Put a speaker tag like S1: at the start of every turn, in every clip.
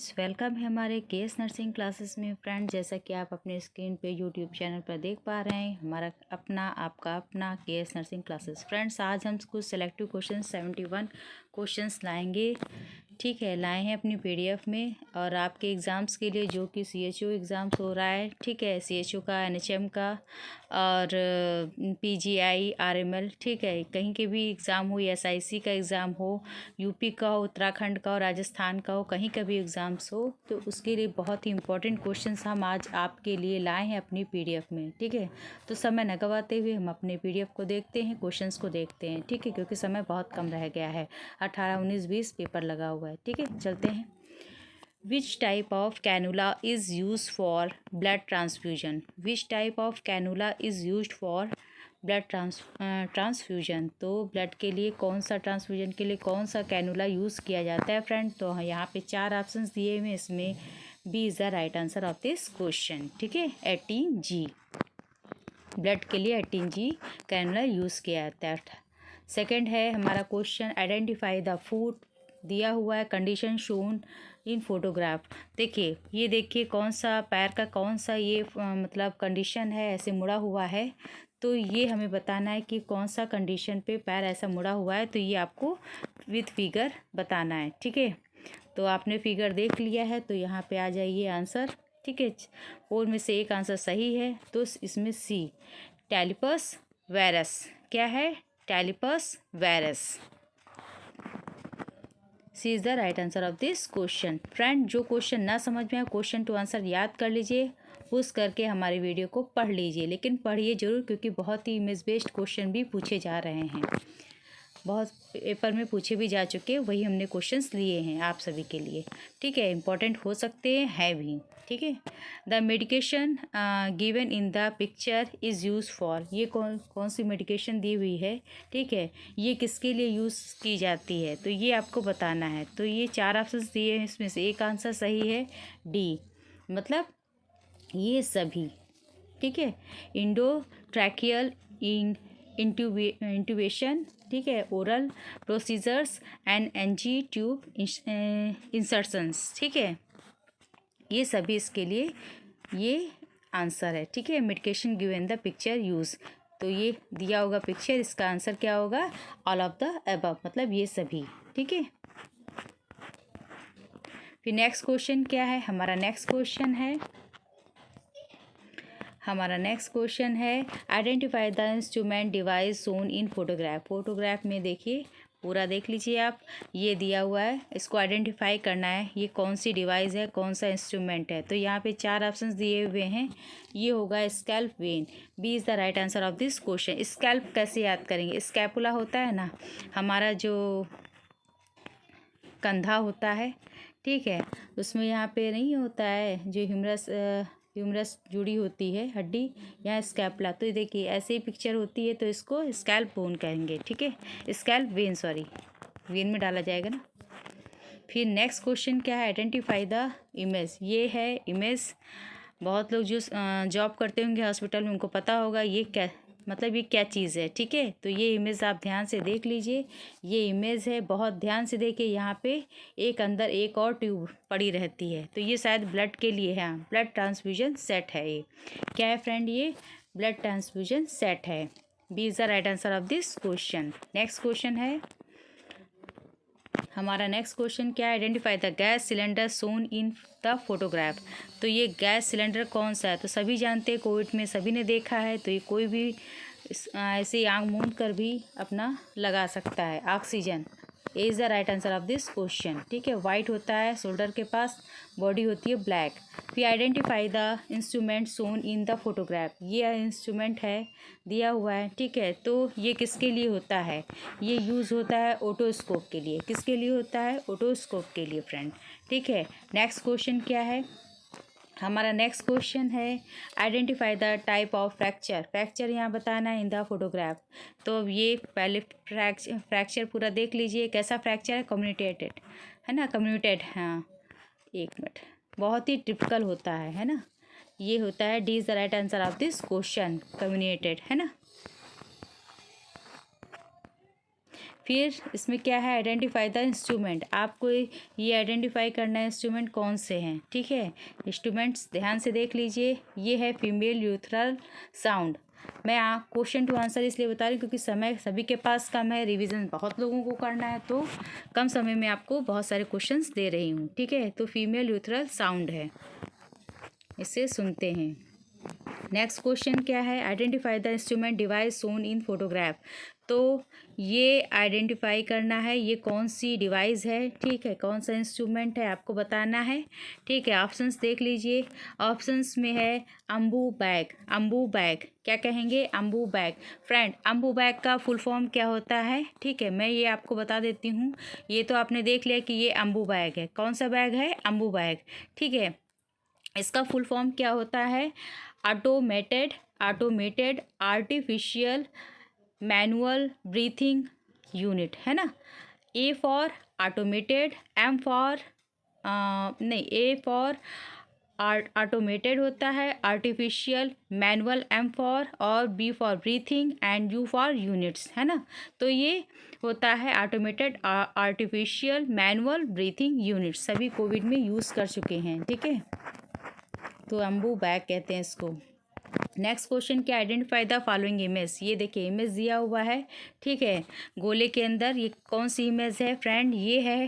S1: Friends, welcome है हमारे KS nursing classes में। फ्रेंड, जैसा कि आप अपने स्क्रीन पे यूट्यूब चैनल पर देख पा रहे हैं, हमारा अपना आपका अपना केएस नर्सिंग क्लासेस। फ्रेंड्स, आज हम कुछ सेलेक्टिव क्वेश्चन 71 क्वेश्चंस लाएंगे। ठीक है, लाए हैं अपनी पीडीएफ में और आपके एग्ज़ाम्स के लिए, जो कि सीएचओ एग्ज़ाम्स हो रहा है। ठीक है, सीएचओ का, एनएचएम का और पीजीआई, आरएमएल। ठीक है, कहीं के भी एग्ज़ाम हो, एसआईसी का एग्ज़ाम हो, यूपी का हो, उत्तराखंड का हो, राजस्थान का हो, कहीं का भी एग्ज़ाम्स हो, तो उसके लिए बहुत ही इंपॉर्टेंट क्वेश्चंस हम आज आपके लिए लाए हैं अपनी पीडीएफ में। ठीक है, तो समय न गवाते हुए हम अपने पीडीएफ को देखते हैं, क्वेश्चंस को देखते हैं। ठीक है, क्योंकि समय बहुत कम रह गया है, 18, 19, 20 पेपर लगा हुआ है। ठीक है, चलते हैं। विच type of cannula is use for blood transfusion? Which type of cannula is use for blood transfusion? तो ब्लड के लिए कौन सा, ट्रांसफ्यूजन के लिए कौन सा कैनुला यूज़ किया जाता है फ्रेंड? तो यहाँ पे 4 ऑप्शंस दिए हुए हैं, इसमें B is the right answer of this question. ठीक है, 18G, ब्लड के लिए 18G कैनुला यूज़ किया जाता है। सेकेंड है हमारा क्वेश्चन, आइडेंटिफाई द फूड, दिया हुआ है कंडीशन शोन इन फोटोग्राफ। देखिए, ये देखिए कौन सा पैर का कौन सा ये मतलब कंडीशन है, ऐसे मुड़ा हुआ है। तो ये हमें बताना है कि कौन सा कंडीशन पे पैर ऐसा मुड़ा हुआ है। तो ये आपको विथ फिगर बताना है। ठीक है, तो आपने फिगर देख लिया है, तो यहाँ पे आ जाइए आंसर। ठीक है, 4 में से एक आंसर सही है, तो इसमें सी, टैलिपस वेरस। क्या है? Talipes varus. C is the right answer of this question. Friend, जो क्वेश्चन ना समझ में आए, क्वेश्चन टू आंसर याद कर लीजिए, पुश करके हमारी वीडियो को पढ़ लीजिए, लेकिन पढ़िए ज़रूर, क्योंकि बहुत ही इमेज बेस्ड क्वेश्चन भी पूछे जा रहे हैं, बहुत पेपर में पूछे भी जा चुके, वही हमने क्वेश्चंस लिए हैं आप सभी के लिए। ठीक है, इंपॉर्टेंट हो सकते हैं, है भी। ठीक है, the medication given in the picture is use for, ये कौन कौन सी मेडिकेशन दी हुई है? ठीक है, ये किसके लिए यूज़ की जाती है? तो ये आपको बताना है। तो ये 4 ऑप्शन दिए हैं, इसमें से एक आंसर सही है, डी, मतलब ये सभी। ठीक है, इंडोट्रैकियल इंट्यूबेशन, ठीक है, oral procedures and NG tube insertions. ठीक है, ये सभी इसके लिए ये आंसर है। ठीक है, medication given the picture use, तो ये दिया होगा पिक्चर, इसका आंसर क्या होगा? ऑल ऑफ द अबव, मतलब ये सभी। ठीक है, फिर नेक्स्ट क्वेश्चन क्या है? हमारा नेक्स्ट क्वेश्चन है identify the instrument device shown in photograph. Photograph में देखिए, पूरा देख लीजिए आप, ये दिया हुआ है, इसको आइडेंटिफाई करना है, ये कौन सी डिवाइस है, कौन सा इंस्ट्रूमेंट है। तो यहाँ पे 4 ऑप्शंस दिए हुए हैं, ये होगा scalp vein. B is the right answer of this question. Scalp कैसे याद करेंगे? स्कैपुला होता है ना, हमारा जो कंधा होता है, ठीक है, उसमें यहाँ पे नहीं होता है जो ह्यूमरस जुड़ी होती है हड्डी, यहाँ स्कैपुला। तो देखिए ऐसे ही पिक्चर होती है, तो इसको स्कैल्प बोन कहेंगे। ठीक है, स्कैल्प वेन, सॉरी, वेन में डाला जाएगा ना। फिर नेक्स्ट क्वेश्चन क्या है? Identify the image. ये है इमेज, बहुत लोग जो जॉब करते होंगे हॉस्पिटल में, उनको पता होगा ये क्या, मतलब ये क्या चीज़ है। ठीक है, तो ये इमेज आप ध्यान से देख लीजिए, ये इमेज है, बहुत ध्यान से देखिए। यहाँ पे एक अंदर एक और ट्यूब पड़ी रहती है, तो ये शायद ब्लड के लिए है, ब्लड ट्रांसफ्यूजन सेट है। ये क्या है फ्रेंड? ये ब्लड ट्रांसफ्यूजन सेट है। B is the right answer of this question. Next question है हमारा, नेक्स्ट क्वेश्चन क्या है? Identify the gas cylinder shown in the photograph. तो ये गैस सिलेंडर कौन सा है? तो सभी जानते हैं, कोविड में सभी ने देखा है, तो ये कोई भी ऐसे आँख मूंद कर भी अपना लगा सकता है, oxygen. A is the right answer of this question. ठीक है, वाइट होता है शोल्डर के पास, बॉडी होती है ब्लैक। फिर identify the instrument shown in the photograph. ये इंस्ट्रूमेंट है, दिया हुआ है। ठीक है, तो ये किसके लिए होता है? ये यूज़ होता है ओटोस्कोप के लिए। किसके लिए होता है? ओटोस्कोप के लिए फ्रेंड। ठीक है, नेक्स्ट क्वेश्चन क्या है? हमारा नेक्स्ट क्वेश्चन है identify the type of fracture. Fracture यहाँ बताना है इन द फोटोग्राफ। तो अब ये पहले फ्रैक्चर पूरा देख लीजिए, कैसा फ्रैक्चर है? कम्युनिकेटेड है ना, कम्युनिकेटेड। हाँ, एक मिनट, बहुत ही टिपिकल होता है ना, ये होता है। D is the right answer of this question, communicated है ना। फिर इसमें क्या है, आइडेंटिफाई द इंस्ट्रूमेंट, आपको ये आइडेंटिफाई करना है इंस्ट्रूमेंट कौन से हैं। ठीक है, इंस्ट्रूमेंट्स ध्यान से देख लीजिए। ये है फीमेल यूथरल साउंड। मैं क्वेश्चन टू आंसर इसलिए बता रही हूँ क्योंकि समय सभी के पास कम है, रिवीजन बहुत लोगों को करना है, तो कम समय में आपको बहुत सारे क्वेश्चंस दे रही हूँ। ठीक है, तो फीमेल यूथरल साउंड है, इसे सुनते हैं। नेक्स्ट क्वेश्चन क्या है, identify the instrument device shown in photograph. तो ये आइडेंटिफाई करना है ये कौन सी डिवाइस है। ठीक है, कौन सा इंस्ट्रूमेंट है आपको बताना है। ठीक है, ऑप्शंस देख लीजिए। ऑप्शंस में है अम्बू बैग। अम्बू बैग क्या कहेंगे, Ambu bag. Friend, Ambu bag का फुल फॉर्म क्या होता है। ठीक है, मैं ये आपको बता देती हूँ। ये तो आपने देख लिया कि ये अम्बू बैग है। कौन सा बैग है, अम्बू बैग। ठीक है, इसका फुल फॉर्म क्या होता है, automated artificial manual breathing unit, है ना। A for automated, M for नहीं, ए फॉर ऑटोमेटेड होता है, आर्टिफिशियल, मैनुअल एम फॉर, और B for breathing and U for units, है ना। तो ये होता है automated artificial manual breathing units, सभी कोविड में यूज़ कर चुके हैं। ठीक है, तो अम्बू बैग कहते हैं इसको। नेक्स्ट क्वेश्चन क्या, आइडेंटिफाई द फॉलोइंग इमेज। ये देखिए इमेज दिया हुआ है। ठीक है, गोले के अंदर ये कौन सी इमेज है फ्रेंड, ये है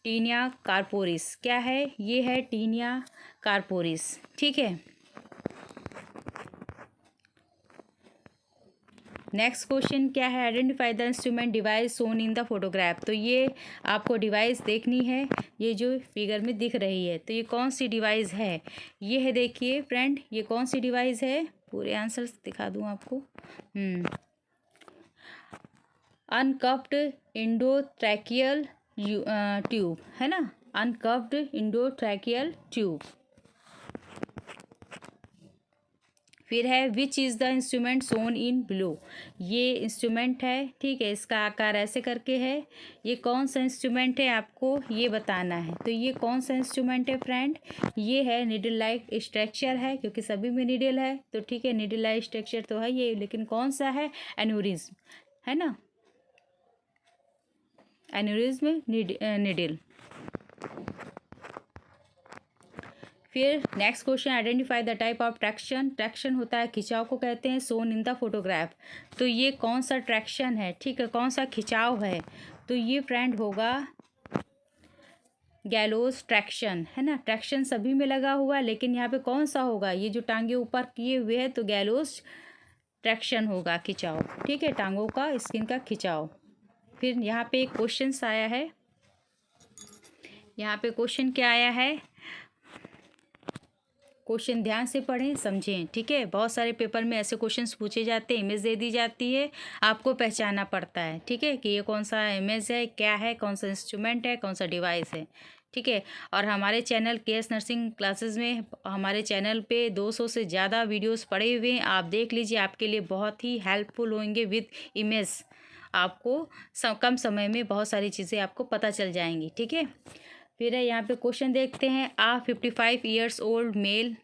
S1: टीनिया कार्पोरिस। क्या है, ये है टीनिया कार्पोरिस। ठीक है, नेक्स्ट क्वेश्चन क्या है, identify the instrument device shown in the photograph. तो ये आपको डिवाइस देखनी है, ये जो फिगर में दिख रही है, तो ये कौन सी डिवाइस है। ये है, देखिए फ्रेंड, ये कौन सी डिवाइस है, पूरे आंसर्स दिखा दूँ आपको। अनकफ्ड इंडोट्रैकियल ट्यूब, है ना, अनकफ्ड इंडोट्रैकियल ट्यूब। फिर है which is the instrument shown in below. ये इंस्ट्रूमेंट है। ठीक है, इसका आकार ऐसे करके है। ये कौन सा इंस्ट्रूमेंट है आपको ये बताना है। तो ये कौन सा इंस्ट्रूमेंट है फ्रेंड, ये है निडल लाइक स्ट्रक्चर है, क्योंकि सभी में निडल है। तो ठीक है, निडल लाइक स्ट्रक्चर तो है ये, लेकिन कौन सा है, एन्यूरिज्म, है ना, एन्यूरिज्म निडल। फिर next question, identify the type of traction. Traction होता है खिंचाव को कहते हैं, सोन इन द फोटोग्राफ। तो ये कौन सा ट्रैक्शन है, ठीक है, कौन सा खिंचाव है। तो ये फ्रेंड होगा गैलोज ट्रैक्शन, है ना। ट्रैक्शन सभी में लगा हुआ है, लेकिन यहाँ पे कौन सा होगा, ये जो टांगे ऊपर किए हुए हैं, तो गैलोज ट्रैक्शन होगा, खिंचाव। ठीक है, टांगों का, स्किन का खिंचाव। फिर यहाँ पे एक क्वेश्चन आया है, यहाँ पे क्वेश्चन क्या आया है, क्वेश्चन ध्यान से पढ़ें समझें। ठीक है, बहुत सारे पेपर में ऐसे क्वेश्चंस पूछे जाते हैं, इमेज दे दी जाती है, आपको पहचानना पड़ता है। ठीक है, कि ये कौन सा इमेज है, क्या है, कौन सा इंस्ट्रूमेंट है, कौन सा डिवाइस है। ठीक है, और हमारे चैनल केएस नर्सिंग क्लासेस में हमारे चैनल पे 200 से ज़्यादा वीडियोस पड़े हुए हैं, आप देख लीजिए, आपके लिए बहुत ही हेल्पफुल होंगे। विद इमेज आपको कम समय में बहुत सारी चीज़ें आपको पता चल जाएंगी। ठीक है, फिर है यहाँ पे क्वेश्चन देखते हैं। 55 years old male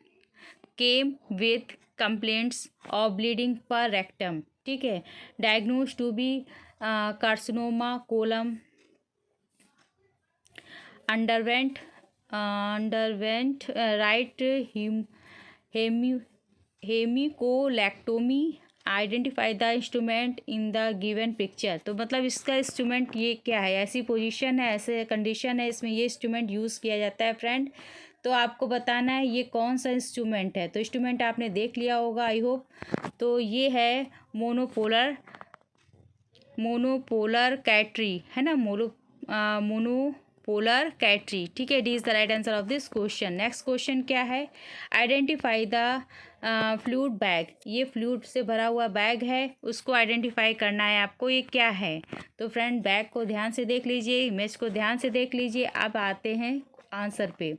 S1: came with complaints of bleeding per rectum. ठीक है, diagnose to be carcinoma colon, underwent right hemicolectomy, identify the instrument in the given picture. तो मतलब इसका इंस्ट्रूमेंट ये क्या है, ऐसी पोजीशन है, ऐसे कंडीशन है, इसमें ये इंस्ट्रूमेंट यूज़ किया जाता है फ्रेंड। तो आपको बताना है ये कौन सा इंस्ट्रूमेंट है। तो इंस्ट्रूमेंट आपने देख लिया होगा आई होप। तो ये है मोनोपोलर कैटरी, है ना, मोनोपोलर कैटरी। ठीक है, D is the right answer of this question. Next question क्या है, आइडेंटिफाई द फ्लूइड बैग। ये फ्लूइड से भरा हुआ बैग है, उसको आइडेंटिफाई करना है आपको, ये क्या है। तो फ्रेंड बैग को ध्यान से देख लीजिए, इमेज को ध्यान से देख लीजिए। अब आते हैं आंसर पे।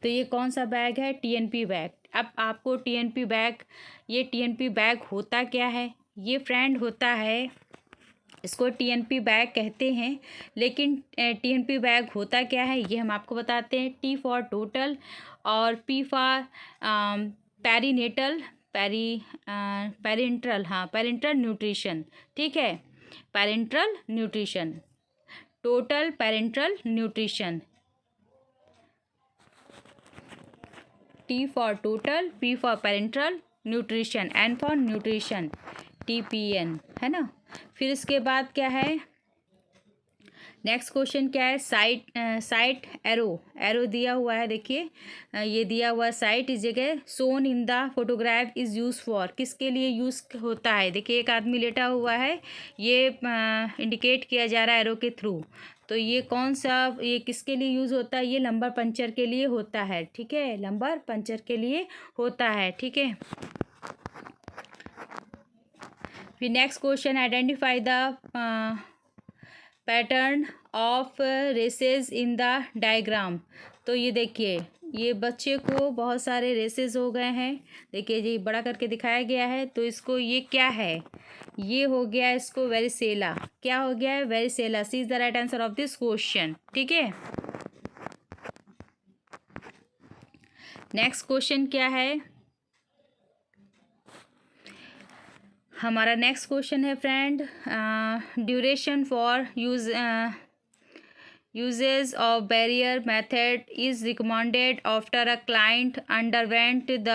S1: तो ये कौन सा बैग है, टीएनपी बैग। अब आपको टीएनपी बैग, ये टीएनपी बैग होता क्या है, ये फ्रेंड होता है, इसको टीएनपी बैग कहते हैं, लेकिन टीएनपी बैग होता क्या है ये हम आपको बताते हैं। टी फॉर टोटल और पी फॉर पेरीनेटल, पेरेंट्रल, हाँ पेरेंट्रल न्यूट्रिशन। ठीक है, parenteral nutrition. Total parenteral nutrition. T for total, P for parental nutrition, N for nutrition, TPN, है ना। फिर इसके बाद क्या है, नेक्स्ट क्वेश्चन क्या है, साइट एरो दिया हुआ है, देखिए ये दिया हुआ साइट इस जगह shown in the photograph is use for, किसके लिए यूज़ होता है। देखिए एक आदमी लेटा हुआ है, ये इंडिकेट किया जा रहा है एरो के थ्रू, तो ये कौन सा, ये किसके लिए यूज़ होता है, ये लंबर पंचर के लिए होता है, ठीक है, लंबर पंचर के लिए होता है, ठीक है। फिर next question, identify the pattern of rashes in the diagram. तो ये देखिए, ये बच्चे को बहुत सारे रेसेस हो गए हैं, देखिए जी बड़ा करके दिखाया गया है, तो इसको ये क्या है, ये हो गया इसको वेरिसेला, क्या हो गया है, varicella. C is the right answer of this question, ठीक है। नेक्स्ट क्वेश्चन क्या है, हमारा नेक्स्ट क्वेश्चन है friend, duration for usages of barrier method is recommended after a client underwent the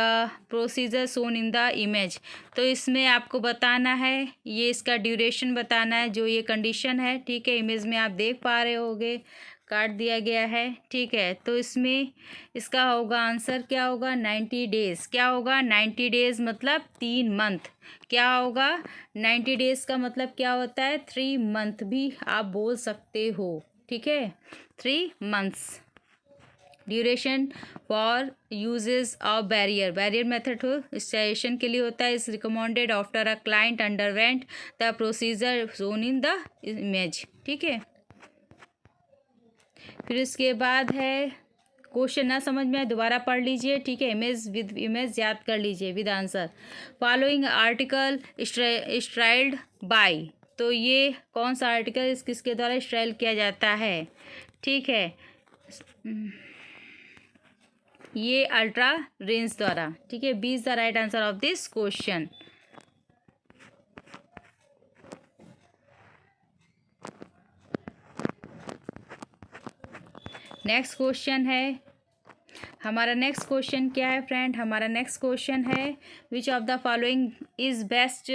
S1: procedure shown in the image. तो इसमें आपको बताना है, ये इसका ड्यूरेशन बताना है, जो ये कंडीशन है, ठीक है, इमेज में आप देख पा रहे होगे, काट दिया गया है, ठीक है। तो इसमें इसका होगा आंसर क्या होगा, 90 डेज़, क्या होगा 90 डेज़ मतलब 3 मंथ, क्या होगा 90 डेज़ का मतलब क्या होता है, 3 मंथ भी आप बोल सकते हो, ठीक है, 3 months. Duration for uses of barrier method हो स्टेशन के लिए होता है, इस recommended after a client underwent the procedure zone in the image, ठीक है। फिर इसके बाद है, क्वेश्चन ना समझ में आए दोबारा पढ़ लीजिए, ठीक है, इमेज विद इमेज याद कर लीजिए with answer. Following article sterilized by, तो ये कौन सा आर्टिकल किसके द्वारा स्ट्राइल किया जाता है, ठीक है, ये अल्ट्रा रेंज द्वारा, ठीक है। B is the right answer of this question. Next question है, हमारा नेक्स्ट क्वेश्चन क्या है फ्रेंड, हमारा नेक्स्ट क्वेश्चन है, which of the following is best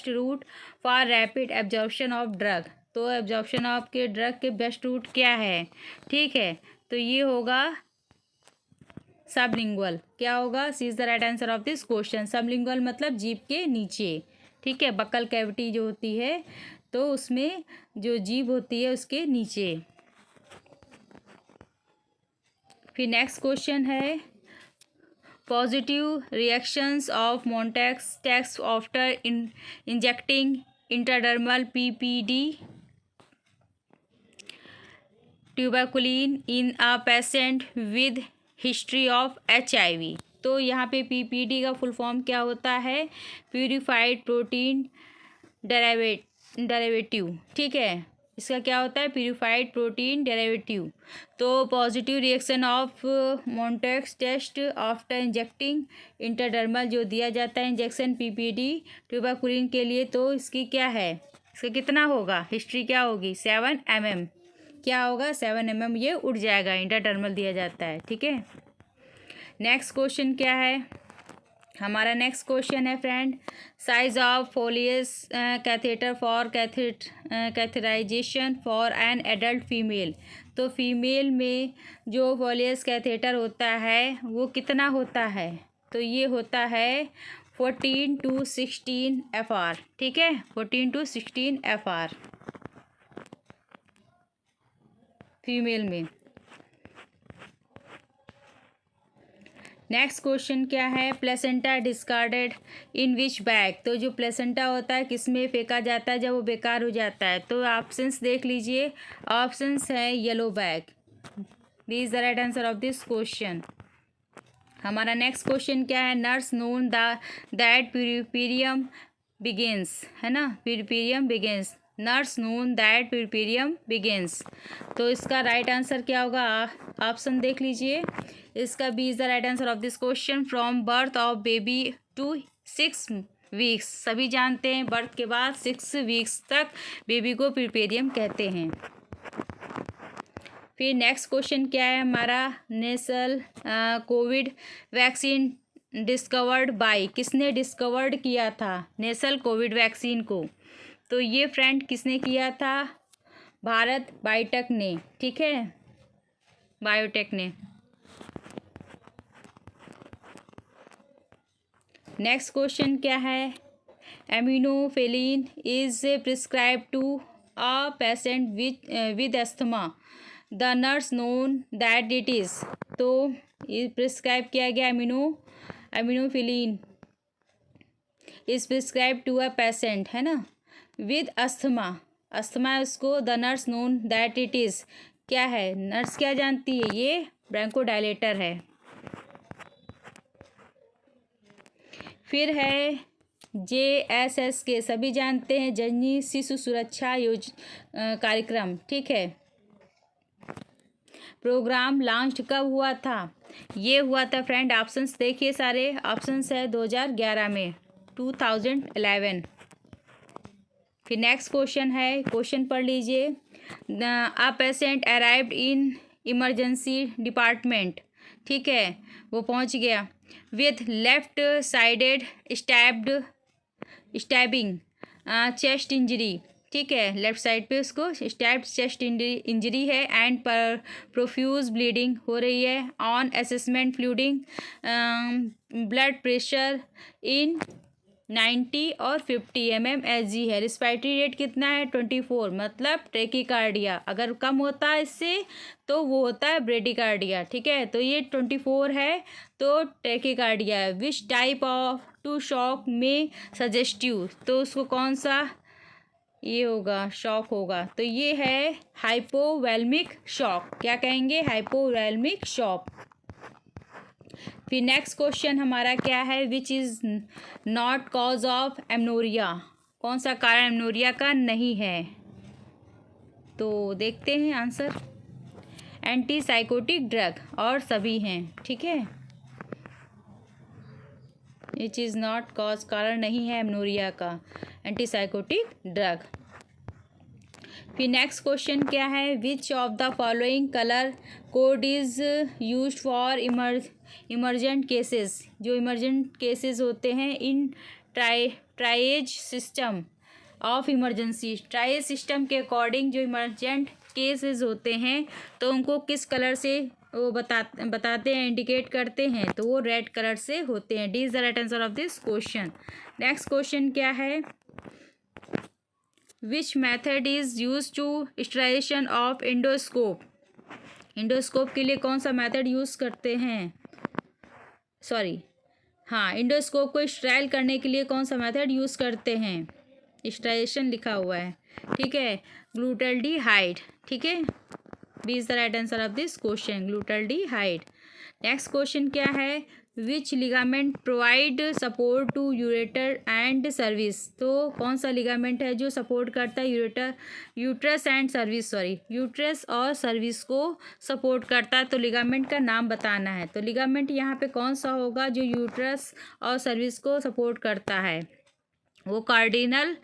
S1: route for rapid absorption of drug. तो एब्जॉर्प्शन ऑफ के ड्रग के बेस्ट रूट क्या है, ठीक है, तो ये होगा सबलिंगुअल, क्या होगा, C is the right answer of this question. Sublingual मतलब जीभ के नीचे, ठीक है, बक्कल कैविटी जो होती है, तो उसमें जो जीभ होती है उसके नीचे। फिर नेक्स्ट क्वेश्चन है, पॉजिटिव रिएक्शंस ऑफ मोन्टेक्स टेक्स after injecting intradermal PPD tuberculin in a patient with history of HIV। तो यहाँ पे पीपीडी का फुल फॉर्म क्या होता है, प्यूरिफाइड प्रोटीन डेरिवेटिव, ठीक है, इसका क्या होता है, प्यूरिफाइड प्रोटीन डेरिवेटिव। तो positive reaction of Mantoux test after injecting intradermal जो दिया जाता है इंजेक्शन पीपीडी ट्यूबरकुलिन के लिए, तो इसकी क्या है, इसका कितना होगा, हिस्ट्री क्या होगी, 7 mm, क्या होगा 7 mm, ये उड़ जाएगा, इंट्राडर्मल दिया जाता है, ठीक है। नेक्स्ट क्वेश्चन क्या है, हमारा नेक्स्ट क्वेश्चन है friend, size of Foley's catheter for catheterization for an adult female. तो फीमेल में जो फोलियस कैथेटर होता है वो कितना होता है, तो ये होता है 14 to 16 FR, ठीक है, 14 to 16 FR फीमेल में। नेक्स्ट क्वेश्चन क्या है, प्लेसेंटा डिस्कार्डेड इन विच बैग। तो जो प्लेसेंटा होता है किस में फेंका जाता है जब वो बेकार हो जाता है, तो ऑप्शंस देख लीजिए, ऑप्शंस है yellow bag, B is the right answer of this question. हमारा नेक्स्ट क्वेश्चन क्या है, nurse known that puerperium begins, है ना, puerperium begins, nurse known that puerperium begins. तो इसका राइट आंसर क्या होगा, ऑप्शन देख लीजिए, इसका B is the right answer of this question, from birth of baby to 6 weeks, सभी जानते हैं बर्थ के बाद 6 वीक्स तक बेबी को प्रीपेरियम कहते हैं। फिर नेक्स्ट क्वेश्चन क्या है हमारा, national Covid vaccine discovered by, किसने डिस्कवर्ड किया था नेशनल कोविड वैक्सीन को? तो ये फ्रेंड किसने किया था, भारत बायोटेक ने, ठीक है, बायोटेक ने। नेक्स्ट क्वेश्चन क्या है, aminophylline is prescribe to a patient with asthma, the nurse known that it is. तो ये प्रिस्क्राइब किया गया aminophylline is prescribe to a patient, है ना, विद अस्थमा, अस्थमा है उसको, the nurse known that it is क्या है, नर्स क्या जानती है, ये ब्रोंकोडायलेटर है। फिर है JSSK, सभी जानते हैं, जननी शिशु सुरक्षा कार्यक्रम, ठीक है। प्रोग्राम लॉन्च कब हुआ था, ये हुआ था फ्रेंड, ऑप्शंस देखिए, सारे ऑप्शंस है 2011 में, 2011। फिर नेक्स्ट क्वेश्चन है, क्वेश्चन पढ़ लीजिए, a patient arrived in emergency department, ठीक है, वो पहुंच गया, with left sided stabbing chest injury, ठीक है, लेफ्ट साइड पे उसको स्टैब्ड चेस्ट इंजरी है, एंड पर प्रोफ्यूज ब्लीडिंग हो रही है, on assessment flooding blood pressure in 90 और 50 mmHg है, रिस्पायरेटरी रेट कितना है 24, मतलब ट्रेकिकार्डिया, अगर कम होता है इससे तो वो होता है ब्रेडिकार्डिया, ठीक है, तो ये 24 है तो ट्रेकिकार्डिया है। Which type of to shock में सजेस्टिव, तो उसको कौन सा ये होगा, शॉक होगा, तो ये है हाइपोवेल्मिक शॉक, क्या कहेंगे, हाइपोवेल्मिक शॉक। फिर नेक्स्ट क्वेश्चन हमारा क्या है, which is not cause of amenorrhoea, कौन सा कारण एमनोरिया का नहीं है, तो देखते हैं आंसर, एंटीसाइकोटिक ड्रग, और सभी हैं, ठीक है, विच इज़ नॉट कॉज, कारण नहीं है एमनोरिया का, एंटीसाइकोटिक ड्रग। फिर नेक्स्ट क्वेश्चन क्या है, which of the following colour code is used for emergent cases, जो इमरजेंट केसेस होते हैं in triage system of emergency, triage system के अकॉर्डिंग जो इमरजेंट केसेस होते हैं तो उनको किस कलर से वो बताते हैं, इंडिकेट करते हैं, तो वो रेड कलर से होते हैं। D is the right answer of this question. Next question क्या है, which method is use to sterilization of endoscope, endoscope के लिए कौन सा मेथड यूज़ करते हैं, हाँ, इंडोस्कोप को स्ट्राइल करने के लिए कौन सा मेथड यूज़ करते हैं, स्टराइजेशन लिखा हुआ है, ठीक है, ग्लूटाल्डिहाइड, ठीक है, B is the right answer of this question, glutaraldehyde. Next question क्या है, which ligament provide support to ureter and cervix, तो कौन सा लिगामेंट है जो सपोर्ट करता है यूट्रस एंड सर्विस, यूट्रस और सर्विस को सपोर्ट करता है, तो लिगामेंट का नाम बताना है, तो लिगामेंट यहाँ पे कौन सा होगा जो यूट्रस और सर्विस को सपोर्ट करता है, वो कार्डिनल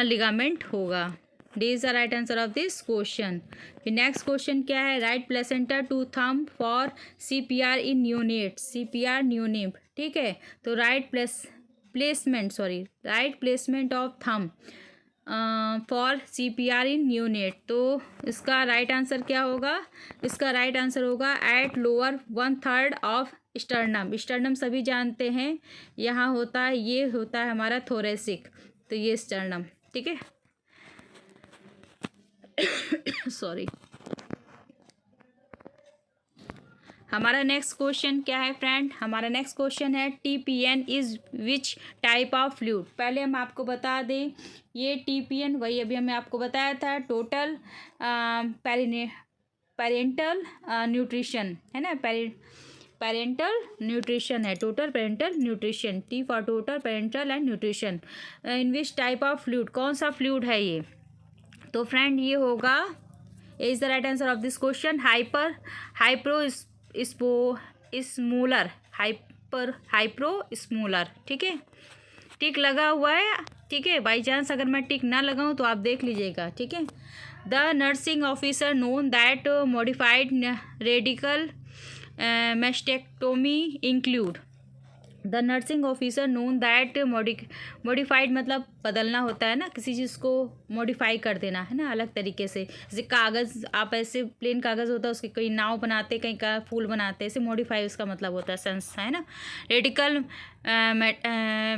S1: लिगामेंट होगा। D is the right answer of this question. फिर नेक्स्ट क्वेश्चन क्या है, right placenta to thumb for CPR in neonate, CPR neonate, ठीक है, तो right placement of thumb for CPR in neonate, तो इसका राइट आंसर क्या होगा, इसका राइट आंसर होगा at lower 1/3 of sternum, sternum सभी जानते हैं यहाँ होता है, ये होता है हमारा थोरेसिक, तो ये स्टर्नम, ठीक है, सॉरी। हमारा नेक्स्ट क्वेश्चन क्या है फ्रेंड, हमारा नेक्स्ट क्वेश्चन है TPN is which type of fluid, पहले हम आपको बता दें ये TPN वही अभी हमने आपको बताया था, टोटल पेरेंटल न्यूट्रिशन है ना, पेरेंटल न्यूट्रिशन है, total parenteral nutrition, T for total parenteral and nutrition, in which type of fluid, कौन सा फ्लूइड है ये, तो फ्रेंड ये होगा, A is the right answer of this question, hyperosmolar, ठीक है, टिक लगा हुआ है, ठीक है। बाई चांस अगर मैं टिक ना लगाऊं तो आप देख लीजिएगा, ठीक है। The nursing officer known that modified radical mastectomy include. The nursing officer known that modified मतलब बदलना होता है ना, किसी चीज़ को मॉडिफाई कर देना है ना, अलग तरीके से। जैसे कागज़, आप ऐसे प्लेन कागज़ होता है उसके कहीं नाव बनाते, कहीं का फूल बनाते, ऐसे मॉडिफाई उसका मतलब होता है, सेंस है ना। रेडिकल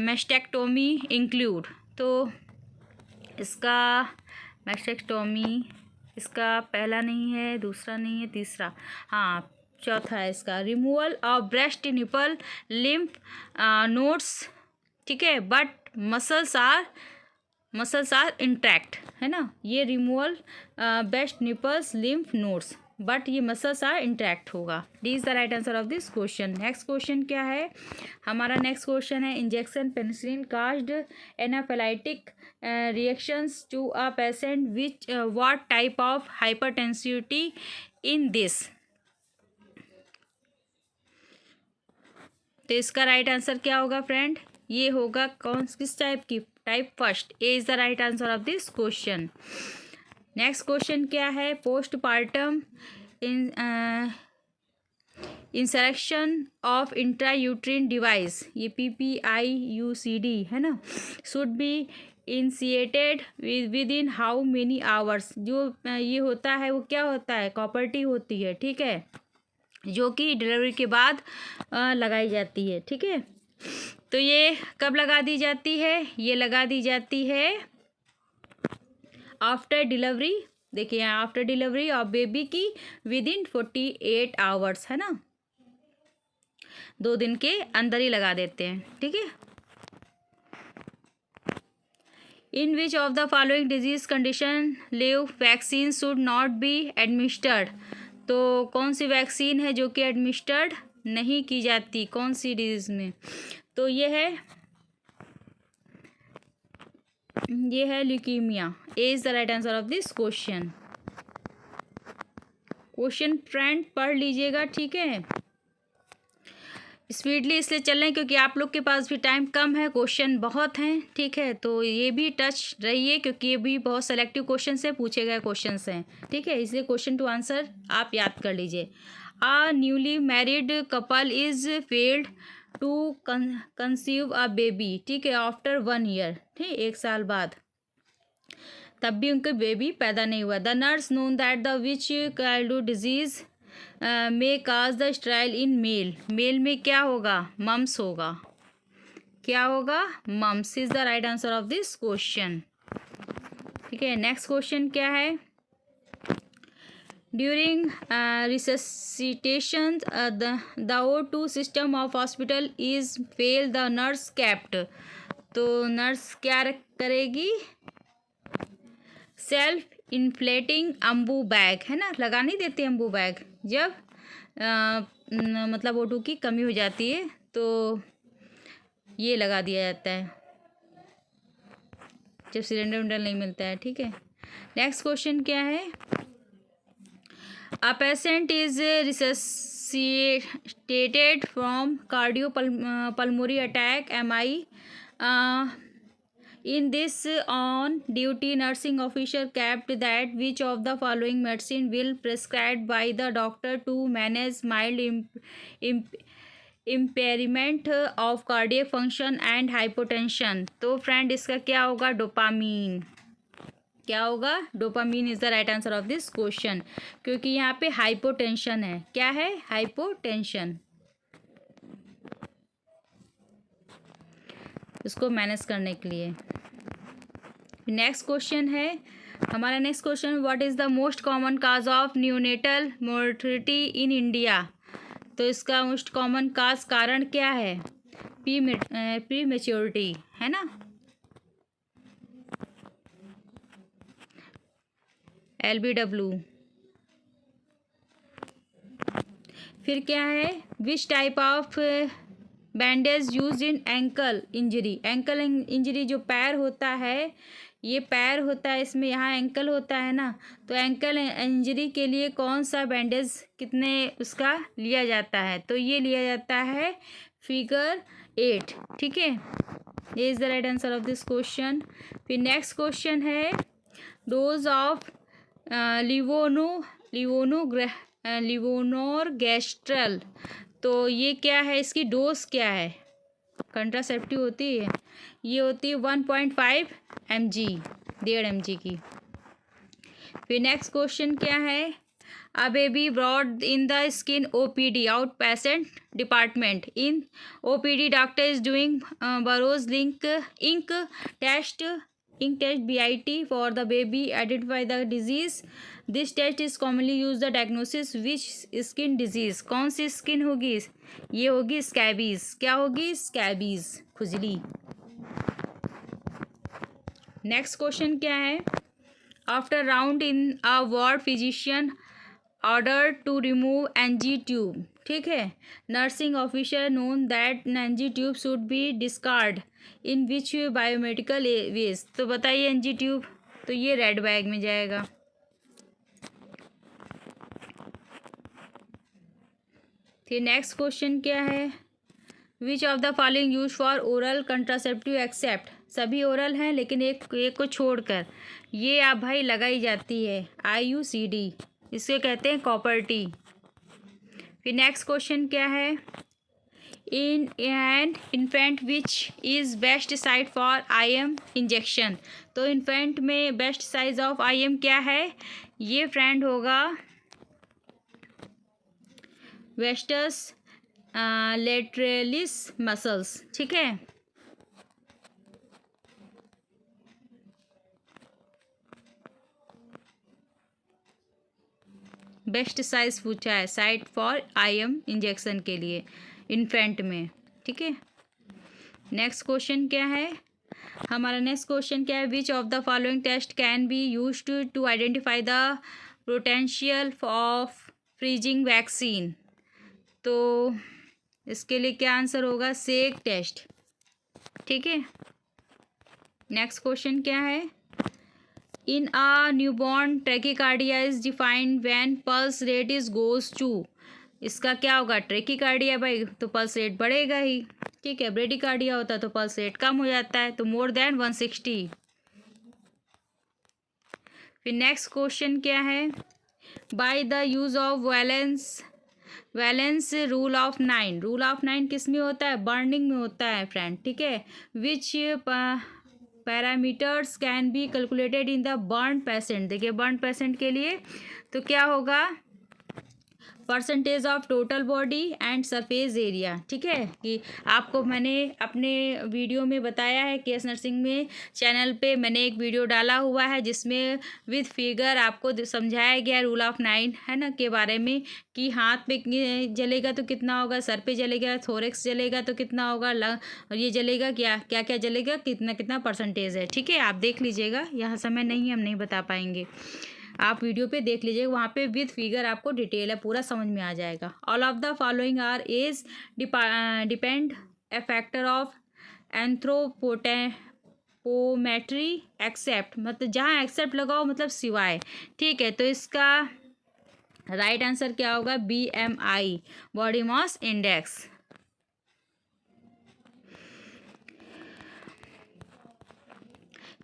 S1: मैस्टेक्टोमी इंक्लूड, तो इसका मैस्टेक्टोमी, इसका पहला नहीं है, दूसरा नहीं है, तीसरा, हाँ चौथा है इसका, removal of breast nipple lymph nodes, ठीक है, बट मसल्स आर इंटैक्ट, है ना। ये removal breast nipples lymph nodes, but ये मसल्स आर इंटैक्ट होगा। D is the right answer of this question. Next question क्या है हमारा? नेक्स्ट क्वेश्चन है injection penicillin caused anaphylactic reactions to a patient which what type of hypersensitivity in this. तो इसका right answer क्या होगा friend? ये होगा किस टाइप की? Type first. A is the right answer of this question. Next question क्या है? पोस्टपार्टम इंसर्शन ऑफ इंट्रायूट्रिन डिवाइस, ये PPIUCD है ना, should be initiated with in how many hours. जो ये होता है वो क्या होता है? कॉपर्टी होती है, ठीक है, जो कि डिलीवरी के बाद लगाई जाती है, ठीक है। तो ये कब लगा दी जाती है? ये लगा दी जाती है आफ्टर डिलीवरी। देखिए यहाँ आफ्टर डिलीवरी ऑफ बेबी की विद इन 48 आवर्स, है ना, 2 दिन के अंदर ही लगा देते हैं, ठीक है। In which of the following disease condition live vaccine should not be administered. तो कौन सी वैक्सीन है जो कि एडमिनिस्टर्ड नहीं की जाती, कौन सी डिजीज में? तो ये है leukaemia. A is the right answer of this question. Question friend पढ़ लीजिएगा, ठीक है। स्पीडली इसलिए चल रहे हैं क्योंकि आप लोग के पास भी टाइम कम है, क्वेश्चन बहुत हैं, ठीक है। तो ये भी टच रहिए क्योंकि ये भी बहुत सेलेक्टिव क्वेश्चन से पूछे गए क्वेश्चन हैं, ठीक है। इसलिए क्वेश्चन टू आंसर आप याद कर लीजिए। A newly married couple is failed to conceive a baby, ठीक है, आफ्टर 1 ईयर, ठीक, 1 साल बाद, तब भी उनके बेबी पैदा नहीं हुआ। The nurse known that the which child disease may cause the sterile in male. Male में क्या होगा? मम्स होगा। क्या होगा? Mumps is the right answer of this question, ठीक है। नेक्स्ट क्वेश्चन क्या है? During resuscitation the O2 system of hospital is fail, the nurse kept. तो नर्स क्या करेगी? सेल्फ इन्फ्लेटिंग अम्बू बैग, है ना, लगा नहीं देते अम्बू बैग जब मतलब O2 की कमी हो जाती है, तो ये लगा दिया जाता है जब सिलेंडर विलेंडर नहीं मिलता है, ठीक है। नेक्स्ट क्वेश्चन क्या है? A patient is resuscitated from cardiopulmonary attack MI in this on duty nursing officer kept that which of the following medicine will prescribed by the doctor to manage mild impairment of cardiac function and hypotension। तो friend इसका क्या होगा? Dopamine. क्या होगा? Dopamine is the right answer of this question, क्योंकि यहाँ पे hypotension है। क्या है? हाइपोटेंशन, इसको मैनेज करने के लिए। नेक्स्ट क्वेश्चन है हमारा, next question, what is the most common cause of neonatal mortality in India. तो इसका मोस्ट कॉमन काज कारण क्या है? प्री मैच्योरिटी, है ना, LBW। फिर क्या है? Which type of bandage use in ankle injury. Ankle injury जो पैर होता है, ये पैर होता है, इसमें यहाँ एंकल होता है ना, तो एंकल इंजरी के लिए कौन सा बैंडेज कितने उसका लिया जाता है? तो ये लिया जाता है फिगर 8, ठीक है। ये is the right answer of this question. फिर नेक्स्ट क्वेश्चन है डोज ऑफ लिवोनोरगेस्ट्रल। तो ये क्या है, इसकी डोज क्या है? कंट्रासेप्टिव होती है, ये होती है 1.5 mg, 1.5 mg की। फिर नेक्स्ट क्वेश्चन क्या है, a baby brought in the skin OPD out patient department. In OPD doctor is doing burrows ink test BIT for the baby, identify the disease. This test is commonly used the diagnosis which skin disease। कौन सी skin होगी? ये होगी scabies. क्या होगी? Scabies, खुजली। Next question क्या है, after round in a ward physician order to remove NG tube. ठीक है, nursing officer known that NG tube should be discard in which biomedical waste. तो बताइए NG ट्यूब, तो ये रेड बैग में जाएगा। फिर नेक्स्ट क्वेश्चन क्या है, which of the following use for oral contraceptive except. सभी ओरल हैं लेकिन एक को छोड़कर, ये आप भाई लगाई जाती है IUCD, इसके कहते हैं कॉपर टी। फिर नेक्स्ट क्वेश्चन क्या है, in an infant which is best size for IM injection. तो इन्फेंट में बेस्ट साइज ऑफ IM क्या है? ये फ्रेंड होगा वेस्टस लेटरलिस मसल्स। ठीक है, बेस्ट साइज पूछा है साइट फॉर IM इंजेक्शन के लिए इन्फेंट में। ठीक है, नेक्स्ट क्वेश्चन क्या है, हमारा नेक्स्ट क्वेश्चन क्या है, which of the following test can be used to identify the potential of freezing vaccine. तो इसके लिए क्या आंसर होगा? Shake test. ठीक है, नेक्स्ट क्वेश्चन क्या है, in a newborn tachycardia is defined when pulse rate is goes to. इसका क्या होगा? ट्रैकीकार्डिया भाई, तो पल्स रेट बढ़ेगा ही। ठीक है, ब्रेडिकार्डिया होता है तो पल्स रेट कम हो जाता है, तो मोर देन 160। फिर नेक्स्ट क्वेश्चन क्या है, by the use of valence rule of 9। Rule of 9 किस में होता है? बर्निंग में होता है फ्रेंड। ठीक है, which parameters can be calculated in the burn patient. देखिए बर्न पेशेंट के लिए तो क्या होगा? Percentage of total body and surface area. ठीक है, कि आपको मैंने अपने वीडियो में बताया है, केएस नर्सिंग में चैनल पे मैंने एक वीडियो डाला हुआ है जिसमें विद फिगर आपको समझाया गया रूल ऑफ 9 है ना के बारे में, कि हाथ पे जलेगा तो कितना होगा, सर पे जलेगा, थोरेक्स जलेगा तो कितना होगा, और ये जलेगा क्या क्या क्या जलेगा, कितना कितना परसेंटेज है। ठीक है, आप देख लीजिएगा, यहाँ समय नहीं है, हम नहीं बता पाएंगे, आप वीडियो पे देख लीजिएगा, वहाँ पे विद फिगर आपको डिटेल है, पूरा समझ में आ जाएगा। All of the following are as depend a factor of anthropometry except. मतलब जहाँ एक्सेप्ट लगाओ मतलब सिवाय। ठीक है, तो इसका राइट आंसर क्या होगा? BMI, body mass index.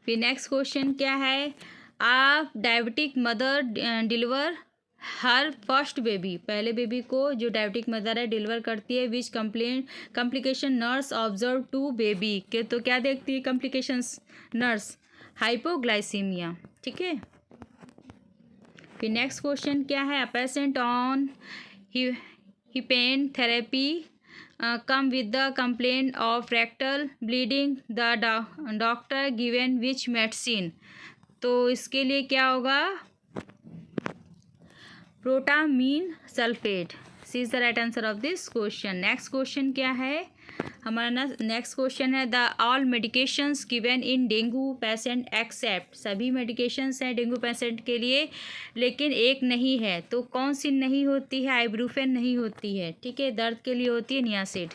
S1: फिर नेक्स्ट क्वेश्चन क्या है, आप diabetic mother deliver her first baby. पहले बेबी को जो डायबिटिक मदर है डिलीवर करती है, which complication nurse observe to baby के। तो क्या देखती है कॉम्प्लिकेशंस नर्स? हाइपोग्लाइसीमिया। ठीक है, फिर नेक्स्ट क्वेश्चन क्या है, a patient on heparin therapy come with the complaint of rectal bleeding, the doctor given which medicine। तो इसके लिए क्या होगा? Protamine sulphate. C is the right answer of this question. Next question क्या है हमारा? नेक्स्ट क्वेश्चन है, the all medications given in dengue patient except. सभी मेडिकेशंस हैं डेंगू पेशेंट के लिए, लेकिन एक नहीं है। तो कौन सी नहीं होती है? आइब्रूफेन नहीं होती है। ठीक है, दर्द के लिए होती है नियासिड।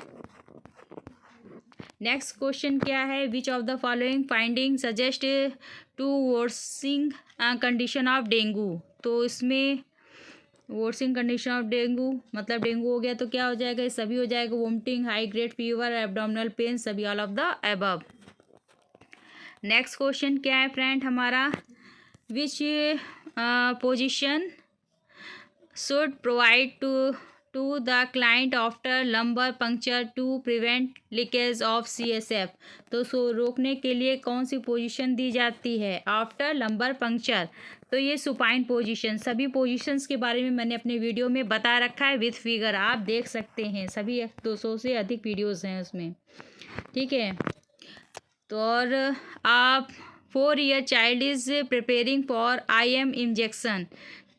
S1: नेक्स्ट क्वेश्चन क्या है, which of the following finding suggest to worsening condition of dengue. तो इसमें वर्सिंग कंडीशन ऑफ डेंगू मतलब डेंगू हो गया तो क्या हो जाएगा? ये सभी हो जाएगा, vomiting, high grade fever, abdominal pain, सभी all of the above. Next question क्या है फ्रेंड हमारा, which position should provide to the client after lumbar puncture to prevent leakage of CSF। तो रोकने के लिए कौन सी पोजीशन दी जाती है आफ्टर लंबर पंक्चर? तो ये सुपाइन पोजीशन। सभी पोजीशंस के बारे में मैंने अपने वीडियो में बता रखा है विथ फिगर, आप देख सकते हैं। सभी 200 से अधिक वीडियोस हैं उसमें, ठीक है। तो और आप 4 year child is preparing for IM injection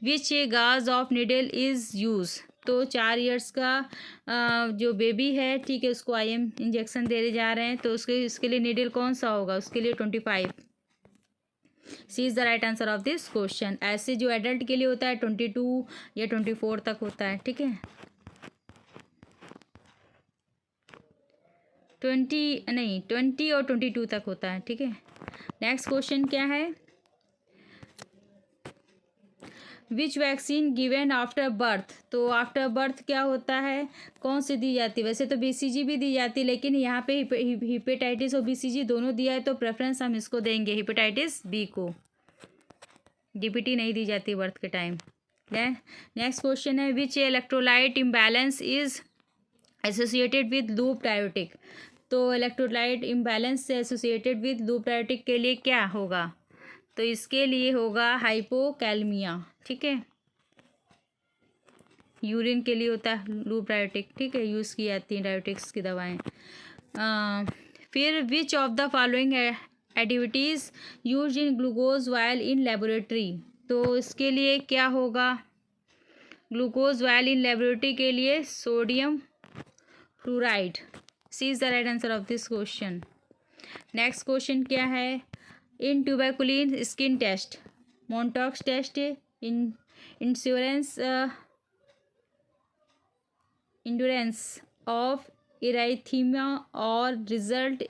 S1: which gauge of needle is use. तो 4 ईयर्स का जो बेबी है, ठीक है, उसको IM इंजेक्शन देने जा रहे हैं, तो उसके लिए निडल कौन सा होगा? उसके लिए 25। C is the right answer of this question. ऐसे जो एडल्ट के लिए होता है 22 या 24 तक होता है, ठीक है। 20 और 22 तक होता है, ठीक है। नेक्स्ट क्वेश्चन क्या है, विच वैक्सीन गिवन आफ्टर बर्थ। तो आफ्टर बर्थ क्या होता है, कौन सी दी जाती है? वैसे तो BCG भी दी जाती है, लेकिन यहाँ पे हिपेटाइटिस और BCG दोनों दिया है, तो प्रेफरेंस हम इसको देंगे हेपेटाइटिस B को। DPT नहीं दी जाती बर्थ के टाइम। नेक्स्ट क्वेश्चन है, which electrolyte imbalance is associated with loop diuretic. तो इलेक्ट्रोलाइट इम्बैलेंस से एसोसिएटेड विद लूप डायोटिक के लिए क्या होगा? तो इसके लिए होगा हाइपोकैलमिया, ठीक है। यूरिन के लिए होता है लूप डायोटिक, ठीक है, यूज़ की जाती हैं डायोटिक्स की दवाएं। फिर which of the following activities use in glucose vial in laboratory. तो इसके लिए क्या होगा? ग्लूकोज वायल इन लेबोरेटरी के लिए sodium fluoride. C is the right answer of this question. Next question क्या है, in tuberculin skin test, Mantoux test, induration of erythema और result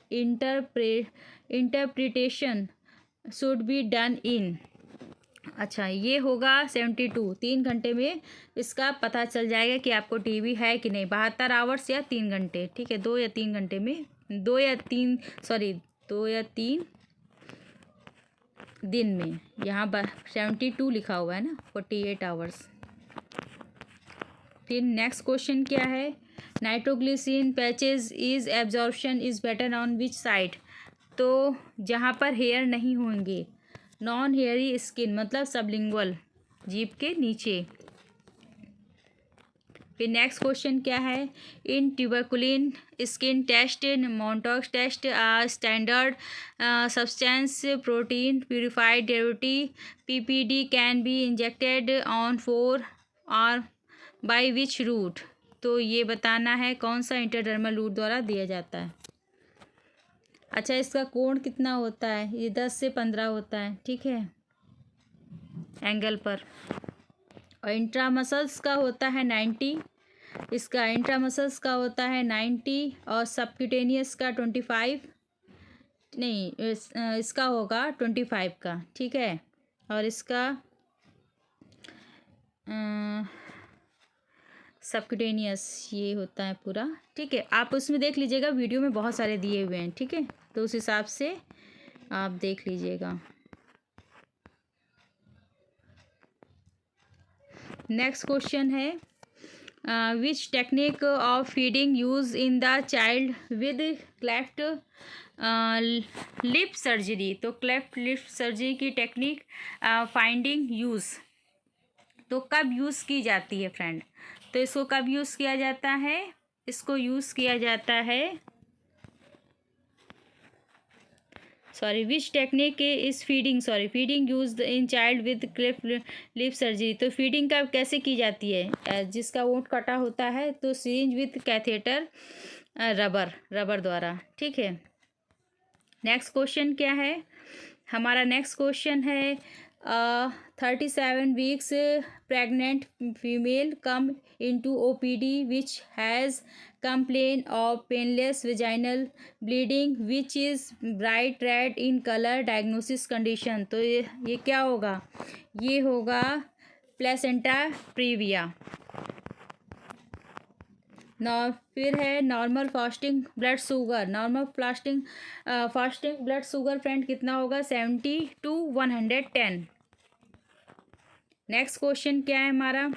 S1: interpretation should be done in. अच्छा, ये होगा 72। 3 घंटे में इसका पता चल जाएगा कि आपको TB है कि नहीं। 72 आवर्स या 3 घंटे, ठीक है, 2 या 3 घंटे में, 2 या 3 दिन में। यहाँ 72 लिखा हुआ है ना, 48 आवर्स। फिर नेक्स्ट क्वेश्चन क्या है, nitroglycerin patches is absorption is better on which side. तो जहाँ पर हेयर नहीं होंगे, नॉन हेयरी स्किन मतलब सबलिंगुअल, जीभ के नीचे। फिर नेक्स्ट क्वेश्चन क्या है, in tuberculin skin test, Mantoux test, standard substance protein purified derivative PPD can be injected on 4 और बाय विच रूट। तो ये बताना है कौन सा इंटरडर्मल रूट द्वारा दिया जाता है। अच्छा, इसका कोण कितना होता है? ये 10 से 15 होता है, ठीक है, एंगल पर। और इंट्रामसल्स का होता है 90, इसका इंट्रामसल्स का होता है 90, और सबक्यूटेनियस का 25 नहीं, इसका होगा 25 का, ठीक है। और इसका सबक्यूटेनियस ये होता है पूरा, ठीक है। आप उसमें देख लीजिएगा, वीडियो में बहुत सारे दिए हुए हैं, ठीक है, तो उस हिसाब से आप देख लीजिएगा। नेक्स्ट क्वेश्चन है, which technique of feeding use in the child with cleft lip surgery. तो क्लेफ्ट लिप सर्जरी की टेक्निक फाइंडिंग यूज़ तो कब यूज़ की जाती है फ्रेंड? तो इसको कब यूज़ किया जाता है? इसको यूज़ किया जाता है, which technique is feeding use in child with cleft lip surgery. तो फीडिंग का कैसे की जाती है? जिसका ओंठ कटा होता है, तो सिरिंज विद कैथेटर, रबर द्वारा, ठीक है। नेक्स्ट क्वेश्चन क्या है हमारा? नेक्स्ट क्वेश्चन है, 37 weeks pregnant female come into OPD which has complaint of painless vaginal bleeding which is bright red in color, diagnosis condition। तो ये क्या होगा? ये होगा प्लेसेंटा प्रीविया। फिर है normal fasting blood sugar. Normal fasting blood sugar friend कितना होगा? 70 to 110। नेक्स्ट क्वेश्चन क्या है हमारा?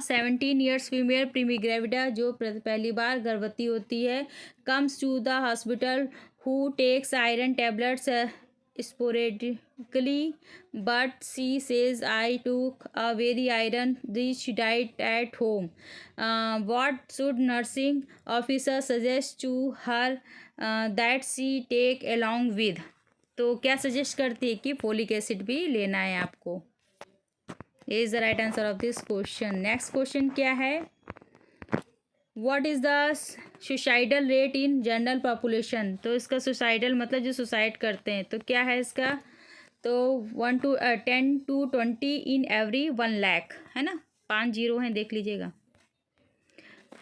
S1: 17 ईयर्स फीमेल प्रीग्रेविडा, जो पहली बार गर्भवती होती है, comes to the hospital who takes iron tablets sporadically, but she says I took a very iron rich diet at home. What should nursing officer suggest to her that she take along with? तो क्या suggest करती है कि folic acid भी लेना है आपको। Is the right answer of this question. Next question क्या है? What is the suicidal rate in general population? तो इसका सुसाइडल मतलब जो सुसाइड करते हैं, तो क्या है इसका? तो 10 to 20 इन एवरी 1 लाख, है ना, 5 जीरो हैं, देख लीजिएगा।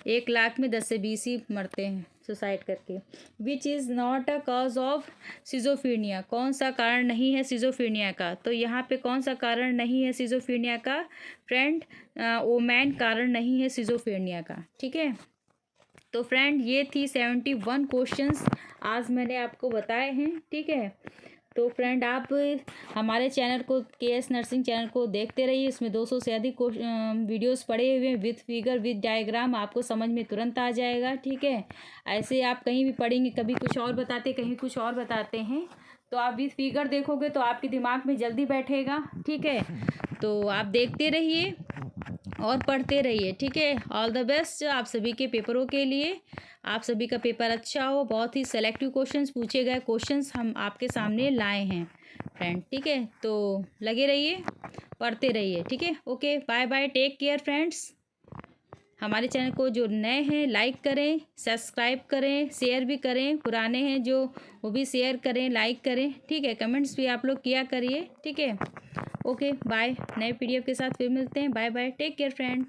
S1: 1 लाख में 10 से 20 ही मरते हैं सुसाइड करके। Which is not a cause of schizophrenia? कौन सा कारण नहीं है सिजोफ्रेनिया का? तो यहाँ पे कौन सा कारण नहीं है सिजोफ्रेनिया का फ्रेंड? ओमैन कारण नहीं है सिजोफ्रेनिया का, ठीक है। तो फ्रेंड ये थी 71 क्वेश्चंस आज मैंने आपको बताए हैं, ठीक है। तो फ्रेंड आप हमारे चैनल को, केएस नर्सिंग चैनल को देखते रहिए। इसमें 200 से अधिक वीडियोस पड़े हुए हैं विथ फिगर विथ डायग्राम, आपको समझ में तुरंत आ जाएगा, ठीक है। ऐसे आप कहीं भी पढ़ेंगे, कभी कुछ और बताते, कहीं कुछ और बताते हैं, तो आप विथ फिगर देखोगे तो आपके दिमाग में जल्दी बैठेगा, ठीक है। तो आप देखते रहिए और पढ़ते रहिए, ठीक है। ऑल द बेस्ट आप सभी के पेपरों के लिए। आप सभी का पेपर अच्छा हो। बहुत ही सेलेक्टिव क्वेश्चंस पूछे गए, क्वेश्चंस हम आपके सामने लाए हैं फ्रेंड, ठीक है। तो लगे रहिए, पढ़ते रहिए, ठीक है। Okay, bye bye, take care friends. हमारे चैनल को जो नए हैं लाइक करें, सब्सक्राइब करें, शेयर भी करें। पुराने हैं जो, वो भी शेयर करें, लाइक करें, ठीक है। कमेंट्स भी आप लोग किया करिए, ठीक है। ओके बाय, नए पीडीएफ के साथ फिर मिलते हैं। Bye bye, take care friend.